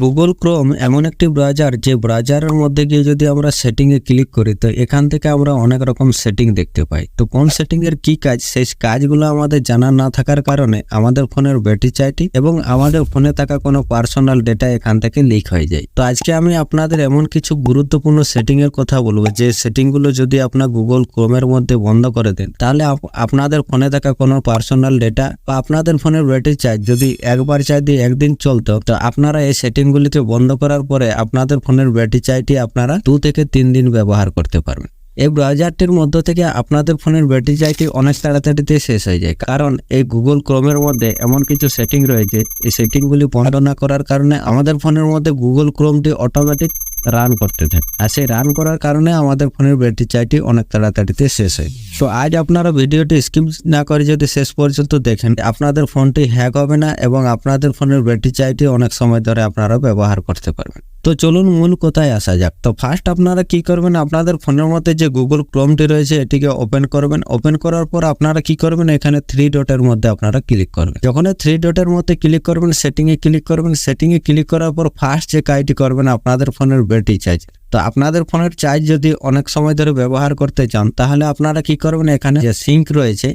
Google Chrome এমন একটি browser যে ব্রাউজারের মধ্যে গিয়ে যদি আমরা সেটিংয়ে ক্লিক করি তো এখান থেকে আমরা অনেক রকম সেটিং দেখতে পাই। তো কোন সেটিংয়ের কি কাজ সেই কাজগুলো আমাদের জানা না থাকার কারণে আমাদের ফোনের ব্যাটারি চার্জটি এবং আমাদের ফোনে থাকা কোনো পার্সোনাল ডেটা এখান থেকে লিক হয়ে যায়। তো আজকে আমি আপনাদের এমন কিছু গুরুত্বপূর্ণ সেটিংয়ের কথা বলবো যে সেটিংগুলো যদি আপনার গুগল ক্রোমের মধ্যে বন্ধ করে দেন তাহলে আপনাদের ফোনে থাকা কোনো পার্সোনাল ডেটা বা আপনাদের ফোনের ব্যাটারি চার্জ যদি একবার চার্জ দিয়ে একদিন চলতো তো আপনারা এই সেটিংগুলিতে বন্ধ করার পরে আপনাদের ফোনের ব্যাটারি চার্জটি আপনারা 2 থেকে 3 দিন ব্যবহার করতে পারবেন। এই ব্রাউজারটির মধ্য থেকে আপনাদের ফোনের ব্যাটারি চার্জটি অনেক তাড়াতাড়িতে শেষ হয়ে যায়, কারণ এই গুগল ক্রোমের মধ্যে এমন কিছু সেটিং রয়েছে এই সেটিংগুলি বন্ধ না করার কারণে আমাদের ফোনের মধ্যে গুগল ক্রোমটি অটোমেটিক রান করতে থাকে, আর সেই রান করার কারণে আমাদের ফোনের ব্যাটারি চার্জটি অনেক তাড়াতাড়িতে শেষ হয়। তো আজ আপনারা ভিডিওটি স্কিপ না করে যদি শেষ পর্যন্ত দেখেন আপনাদের ফোনটি হ্যাক হবে না এবং আপনাদের ফোনের ব্যাটারি চার্জটি অনেক সময় ধরে আপনারা ব্যবহার করতে পারবেন। তো চলুন মূল কোথায় আসা যাক। তো ফার্স্ট আপনারা কি করবেন, আপনাদের ফোনের মধ্যে যে গুগল ক্রোমটি রয়েছে এটিকে ওপেন করবেন। ওপেন করার পর আপনারা কি করবেন, এখানে 3 ডটের মধ্যে আপনারা ক্লিক করবেন। যখন 3 ডটের মধ্যে ক্লিক করবেন সেটিংয়ে ক্লিক করবেন। সেটিংয়ে ক্লিক করার পর ফার্স্ট যে কাজটি করবেন আপনাদের ফোনের ব্যাটারি চার্জ। তো আপনাদের ফোনের চার্জ যদি অনেক সময় ধরে ব্যবহার করতে চান তাহলে আপনারা কি করবেন, এখানে যে সিঙ্ক রয়েছে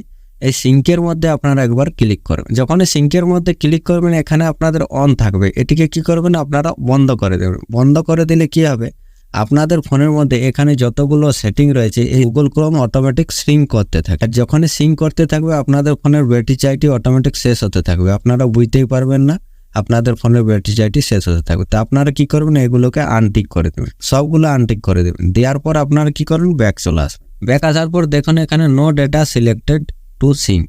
এই সিঙ্কের মধ্যে আপনারা একবার ক্লিক করবেন। যখন সিঙ্কের মধ্যে ক্লিক করবেন এখানে আপনাদের অন থাকবে, এটিকে কি করবেন আপনারা বন্ধ করে দেবেন। বন্ধ করে দিলে কি হবে, আপনাদের ফোনের মধ্যে এখানে যতগুলো সেটিং রয়েছে এই গুগল ক্রোম অটোমেটিক সিঙ্ক করতে থাকে। আর যখনই সিঙ্ক করতে থাকবে আপনাদের ফোনের ব্যাটারি চার্জটি অটোমেটিক শেষ হতে থাকবে, আপনারা বুঝতেই পারবেন না আপনাদের ফোনের ব্যাটারি চার্জটি শেষ হতে থাকবে। তো আপনারা কি করবেন, এগুলোকে আনটিক করে দেবেন, সবগুলো আনটিক করে দেবেন। দেওয়ার পর আপনারা কি করবেন, ব্যাক চলে আসবেন। ব্যাক আসার পর দেখুন এখানে no data selected to sync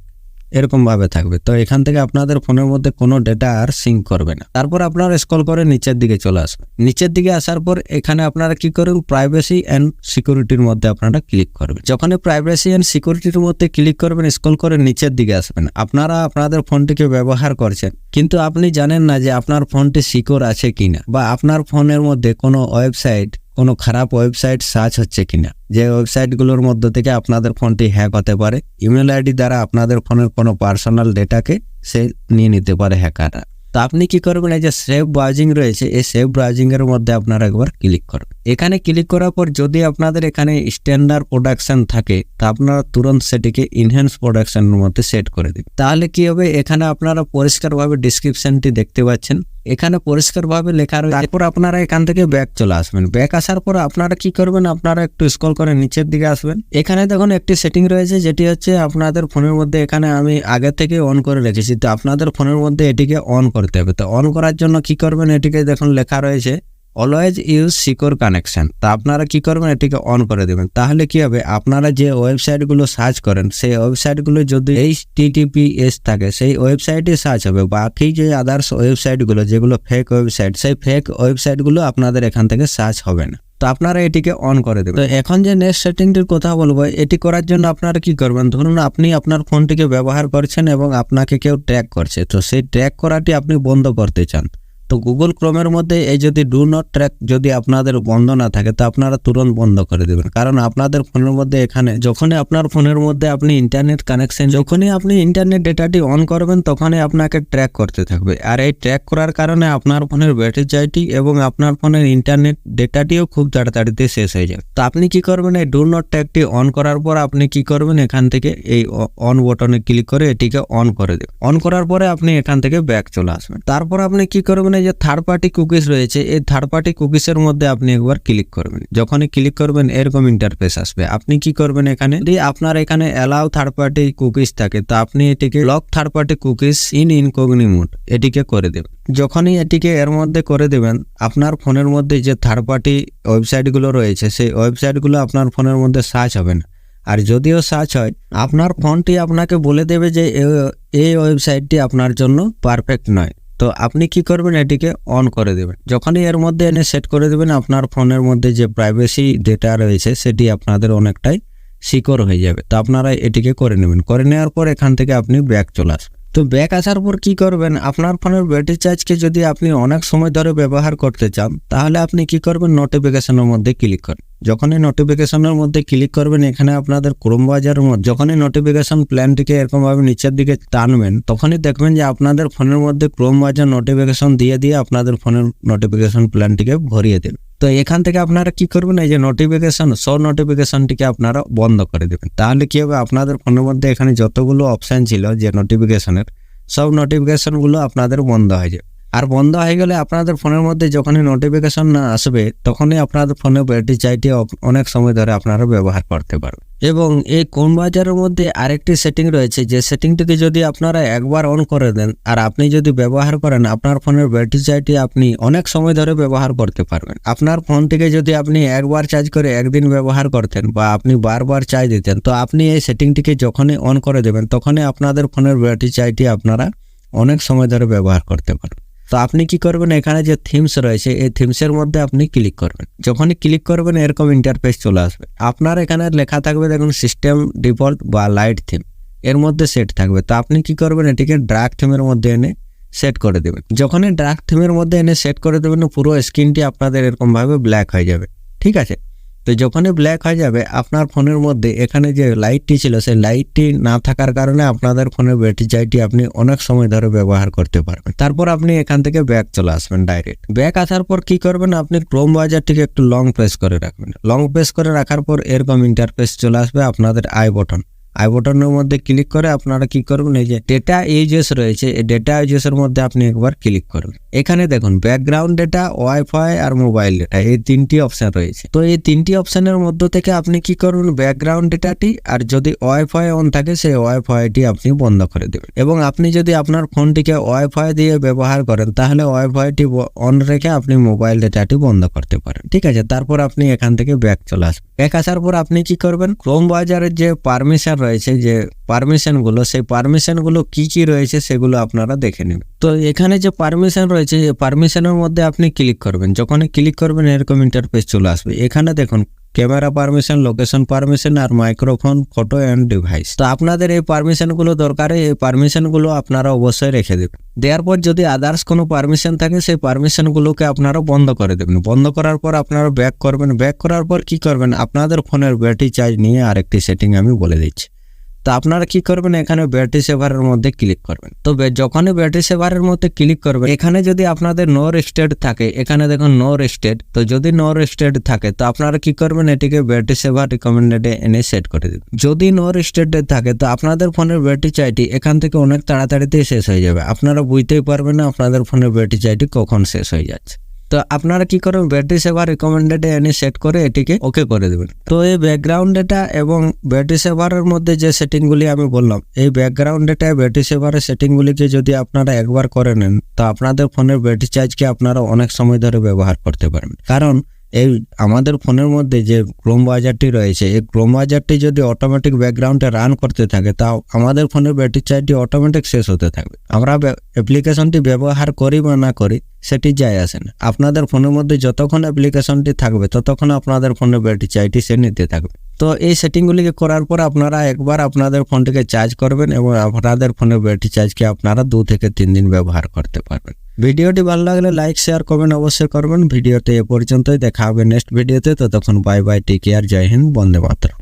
এরকম ভাবে থাকবে। তো এখান থেকে আপনাদের ফোনের মধ্যে কোনো ডেটা আর সিঙ্ক করবে না। তারপর আপনারা স্ক্রল করে নিচের দিকে চলে আসবেন। নিচের দিকে আসার পর এখানে আপনারা কি করবেন, প্রাইভেসি এন্ড সিকিউরিটির মধ্যে আপনারা ক্লিক করবেন। যখন প্রাইভেসি এন্ড সিকিউরিটির মধ্যে ক্লিক করবেন স্ক্রল করে নিচের দিকে আসবেন। আপনারা আপনাদের ফোনটিকে ব্যবহার করছেন কিন্তু আপনি জানেন না যে আপনার ফোনটি সিকিউর আছে কিনা, বা আপনার ফোনের মধ্যে কোনো ওয়েবসাইট কোনো খারাপ ওয়েবসাইট সার্চ হচ্ছে কিনা, যে ওয়েবসাইটগুলোর মধ্য থেকে আপনাদের ফোনটি হ্যাক হতে পারে। ইমেল আইডি দ্বারা আপনাদের ফোনের কোনো পার্সোনাল ডেটাকে সে নিয়ে নিতে পারে হ্যাকাররা। তো আপনি কি করবেন, এই যে সেভ ব্রাউজিং রয়েছে এই সেভ ব্রাউজিং এর মধ্যে আপনারা একবার ক্লিক করবেন। এখানে ক্লিক করার পর যদি আপনাদের এখানে স্ট্যান্ডার্ড প্রোডাকশন থাকে তা আপনারা তুরন্ত সেটিকে ইনহ্যান্স প্রোডাকশনের মধ্যে সেট করে দিন। তাহলে কি হবে, এখানে আপনারা পরিষ্কারভাবে ডেসক্রিপশনটি দেখতে পাচ্ছেন, এখানে পরিষ্কারভাবে লেখা রয়েছে। তারপর আপনারা এখান থেকে ব্যাক চলে আসবেন। ব্যাক আসার পর আপনারা কি করবেন, আপনারা একটু স্ক্রল করে নিচের দিকে আসবেন। এখানে দেখুন একটি সেটিং রয়েছে যেটি হচ্ছে আপনাদের ফোনের মধ্যে, এখানে আমি আগে থেকে অন করে রেখেছি, তো আপনাদের ফোনের মধ্যে এটিকে অন করতে হবে। তো অন করার জন্য কি করবেন, এটিকে দেখুন লেখা রয়েছে অলওয়েজ ইউজ সিকিউর কানেকশন। তা আপনারা কি করবেন, এটিকে অন করে দেবেন। তাহলে কি হবে, আপনারা যে ওয়েবসাইটগুলো সার্চ করেন সেই ওয়েবসাইটগুলো যদি HTTPS থাকে সেই ওয়েবসাইটে সার্চ হবে। বাকি যে আদার্স ওয়েবসাইটগুলো যেগুলো ফেক ওয়েবসাইট সেই ফেক ওয়েবসাইটগুলো আপনাদের এখান থেকে সার্চ হবে না। তো আপনারা এটিকে অন করে দেবেন। তো এখন যে নেক্সট সেটিংটির কথা বলবো, এটি করার জন্য আপনারা কি করবেন, ধরুন আপনি আপনার ফোনটিকে ব্যবহার করছেন এবং আপনাকে কেউ ট্র্যাক করছে, তো সেই ট্র্যাক করাটি আপনি বন্ধ করতে চান। তো গুগল ক্রোমের মধ্যে এই যদি ডু নট ট্র্যাক যদি আপনাদের বন্ধ না থাকে তো আপনারা তুরন্ত বন্ধ করে দেবেন, কারণ আপনাদের ফোনের মধ্যে এখানে যখনই আপনার ফোনের মধ্যে আপনি ইন্টারনেট কানেকশন, যখনই আপনি ইন্টারনেট ডেটাটি অন করবেন তখনই আপনাকে ট্র্যাক করতে থাকবে। আর এই ট্র্যাক করার কারণে আপনার ফোনের ব্যাটারি চার্জটি এবং আপনার ফোনের ইন্টারনেট ডেটাটিও খুব তাড়াতাড়িতে শেষ হয়ে যাবে। তো আপনি কি করবেন, এই ডু নট ট্র্যাকটি অন করার পর আপনি কি করবেন, এখান থেকে এই অন বাটনে ক্লিক করে এটিকে অন করে দেবেন। অন করার পরে আপনি এখান থেকে ব্যাক চলে আসবেন। তারপর আপনি কি করবেন, যে থার্ড পার্টি কুকিজ রয়েছে এই থার্ড পার্টি কুকিজের মধ্যে আপনি একবার ক্লিক করবেন। যখনই ক্লিক করবেন এরকম ইন্টারফেস আসবে। আপনি কি করবেন, এখানে যদি আপনার এখানে অ্যালাউ থার্ড পার্টি কুকিজ থাকে তো আপনি এটিকে lock third party cookies in incognito mode এটিকে করে দেবেন। যখনই এটিকে এর মধ্যে করে দেবেন আপনার ফোনের মধ্যে যে থার্ড পার্টি ওয়েবসাইটগুলো রয়েছে সেই ওয়েবসাইটগুলো আপনার ফোনের মধ্যে সার্চ হবে না। আর যদিও সার্চ হয় আপনার ফোনটি আপনাকে বলে দেবে যে এই ওয়েবসাইটটি আপনার জন্য পারফেক্ট নয়। তো আপনি কি করবেন, এটিকে অন করে দেবেন। যখনই এর মধ্যে এনে সেট করে দেবেন আপনার ফোনের মধ্যে যে প্রাইভেসি ডেটা রয়েছে সেটি আপনাদের অনেকটাই সিকিউর হয়ে যাবে। তো আপনারা এটিকে করে নেবেন। করে নেওয়ার পর এখান থেকে আপনি ব্যাক চলে আসবেন। তো ব্যাক আসার পর কি করবেন, আপনার ফোনের ব্যাটারি চার্জকে যদি আপনি অনেক সময় ধরে ব্যবহার করতে চান তাহলে আপনি কি করবেন, নোটিফিকেশনের মধ্যে ক্লিক করেন। যখনই নোটিফিকেশনের মধ্যে ক্লিক করবেন, এখানে আপনাদের ক্রোম ব্রাউজারের মধ্যে যখনই নোটিফিকেশন প্ল্যানটিকে এরকমভাবে নিচের দিকে টানবেন, তখনই দেখবেন যে আপনাদের ফোনের মধ্যে ক্রোম ব্রাউজার নোটিফিকেশন দিয়ে আপনাদের ফোনের নোটিফিকেশন প্ল্যানটিকে ভরিয়ে দেবে। তো এখান থেকে আপনারা কি করবেন, এই যে নোটিফিকেশন শো নোটিফিকেশনটিকে আপনারা বন্ধ করে দেবেন। তাহলে কি হবে, আপনাদের ফোনের মধ্যে এখানে যতগুলো অপশান ছিল যে নোটিফিকেশনের, সব নোটিফিকেশনগুলো আপনাদের বন্ধ হয়ে যাবে। আর বন্ধ হয়ে গেলে আপনাদের ফোনের মধ্যে যখনই নোটিফিকেশন না আসবে, তখনই আপনাদের ফোনের ব্যাটারি চার্জটি অনেক সময় ধরে আপনারা ব্যবহার করতে পারবেন। এবং এই ক্রোম ব্রাউজারের মধ্যে আরেকটি সেটিং রয়েছে, যে সেটিংটিকে যদি আপনারা একবার অন করে দেন আর আপনি যদি ব্যবহার করেন, আপনার ফোনের ব্যাটারি চার্জটি আপনি অনেক সময় ধরে ব্যবহার করতে পারবেন। আপনার ফোনটিকে যদি আপনি একবার চার্জ করে একদিন ব্যবহার করতেন বা আপনি বারবার চার্জ দিতেন, তো আপনি এই সেটিংটিকে যখনই অন করে দেবেন, তখনই আপনাদের ফোনের ব্যাটারি চার্জটি আপনারা অনেক সময় ধরে ব্যবহার করতে পারবেন। তো আপনি কি করবেন, এখানে যে থিমস রয়েছে এই থিমসের মধ্যে আপনি ক্লিক করবেন। যখনই ক্লিক করবেন এরকম ইন্টারফেস চলে আসবে। আপনার এখানে লেখা থাকবে দেখুন সিস্টেম ডিফল্ট বা লাইট থিম, এর মধ্যে সেট থাকবে। তো আপনি কি করবেন, এটিকে ডার্ক থিমের মধ্যে এনে সেট করে দেবেন। যখনই ডার্ক থিমের মধ্যে এনে সেট করে দেবেন, পুরো স্ক্রিনটি আপনাদের এরকমভাবে ব্ল্যাক হয়ে যাবে। ঠিক আছে, তো যখনই ব্ল্যাক হয়ে যাবে, আপনার ফোনের মধ্যে এখানে যে লাইটটি ছিল সেই লাইটটি না থাকার কারণে আপনাদের ফোনের ব্যাটারি চার্জটি আপনি অনেক সময় ধরে ব্যবহার করতে পারবেন। তারপর আপনি এখান থেকে ব্যাক চলে আসবেন ডাইরেক্ট। ব্যাক আসার পর কি করবেন, আপনি ক্রোম ব্রাউজারটিকে একটু লং প্রেস করে রাখবেন। লং প্রেস করে রাখার পর এরকম ইন্টারফেস চলে আসবে আপনাদের আই বটনের মধ্যে ক্লিক করে আপনারা কি করবেন, এই যে ডেটা ইউজেস রয়েছে এই ডেটা ইউজেসের মধ্যে আপনি একবার ক্লিক করবেন। এখানে দেখুন ব্যাকগ্রাউন্ড ডেটা, ওয়াইফাই আর মোবাইল ডেটা, এই তিনটি অপশন রয়েছে। তো এই তিনটি অপশনের মধ্যে থেকে আপনি কি করবেন, ব্যাকগ্রাউন্ড ডেটাটি আর যদি ওয়াইফাই অন থাকে সেই ওয়াইফাইটি আপনি বন্ধ করে দেবেন। এবং আপনি যদি আপনার ফোনটিকে ওয়াইফাই দিয়ে ব্যবহার করেন, তাহলে ওয়াইফাইটি অন রেখে আপনি মোবাইল ডেটাটি বন্ধ করতে পারেন। ঠিক আছে, তারপর আপনি এখান থেকে ব্যাক চলে আসবেন। ব্যাক আসার পর আপনি কি করবেন, ক্রোম ব্রাউজারের যে পারমিশন রয়েছে, যে পারমিশনগুলো, সেই পারমিশনগুলো কি কি রয়েছে সেগুলো আপনারা দেখে নেবেন। তো এখানে যে পারমিশন রয়েছে, এই পারমিশনের মধ্যে আপনি ক্লিক করবেন। যখনই ক্লিক করবেন এরকম ইন্টারফেস চলে আসবে। এখানে দেখুন ক্যামেরা পারমিশন, লোকেশন পারমিশন আর মাইক্রোফোন, ফটো অ্যান্ড ডিভাইস। তো আপনাদের এই পারমিশনগুলো দরকারে এই পারমিশনগুলো আপনারা অবশ্যই রেখে দেবেন। দেওয়ার পর যদি আদার্স কোনো পারমিশন থাকে সেই পারমিশনগুলোকে আপনারা বন্ধ করে দেবেন। বন্ধ করার পর আপনারা ব্যাক করবেন। ব্যাক করার পর কি করবেন, আপনাদের ফোনের ব্যাটারি চার্জ নিয়ে আরেকটি সেটিং আমি বলে দিচ্ছি। তো আপনারা কি করবেন, এখানে ব্যাটারি সেভারের মধ্যে ক্লিক করবেন। তো যখনই ব্যাটারি সেভারের মধ্যে ক্লিক করবেন, এখানে যদি আপনাদের নো রেস্টেড থাকে, এখানে দেখুন নো রেস্টেড, তো যদি নো রেস্টেড থাকে তো আপনারা কি করবেন, এটিকে ব্যাটারি সেভার রিকমেন্ডেডে এনে সেট করে দিন। যদি নো রেস্টেড থাকে তো আপনাদের ফোনের ব্যাটারি চার্জটি এখান থেকে অনেক তাড়াতাড়িতেই শেষ হয়ে যাবে। আপনারা বুঝতেই পারবেন না আপনাদের ফোনের ব্যাটারি চার্জটি কখন শেষ হয়ে যাচ্ছে। তো আপনারা কি করবেন, ব্যাটারি সেভার রিকমেন্ডেড এনে সেট করে এটিকে ওকে করে দেবেন। তো এই ব্যাকগ্রাউন্ড ডেটা এবং ব্যাটারি সেভারের মধ্যে যে সেটিংগুলি আমি বললাম, এই ব্যাকগ্রাউন্ড ডেটা ব্যাটারি সেভারের সেটিংগুলিকে যদি আপনারা একবার করে নেন, তো আপনাদের ফোনের ব্যাটারি চার্জকে আপনারা অনেক সময় ধরে ব্যবহার করতে পারবেন। কারণ এই আমাদের ফোনের মধ্যে যে ক্রোম ব্রাউজারটি রয়েছে, এই ক্রোম ব্রাউজারটি যদি অটোমেটিক ব্যাকগ্রাউন্ডে রান করতে থাকে, তাও আমাদের ফোনের ব্যাটারি চার্জটি অটোমেটিক শেষ হতে থাকবে। আমরা অ্যাপ্লিকেশনটি ব্যবহার করি বা না করি সেটি যায় আসে না। আপনাদের ফোনের মধ্যে যতক্ষণ অ্যাপ্লিকেশনটি থাকবে ততক্ষণ আপনাদের ফোনের ব্যাটারি চার্জটি সে নিতে থাকবে। তো এই সেটিংগুলিকে করার পর আপনারা একবার আপনাদের ফোনটিকে চার্জ করবেন এবং আপনাদের ফোনের ব্যাটারি চার্জকে আপনারা 2 থেকে 3 দিন ব্যবহার করতে পারবেন। ভিডিওটি ভালো লাগলে লাইক, শেয়ার, কমেন্ট অবশ্যই করবেন। ভিডিওতে এ পর্যন্তই, দেখা হবে নেক্সট ভিডিওতে। ততক্ষণ বাই বাই, টেক কেয়ার, জয় হিন্দ, বন্দে মাতরম।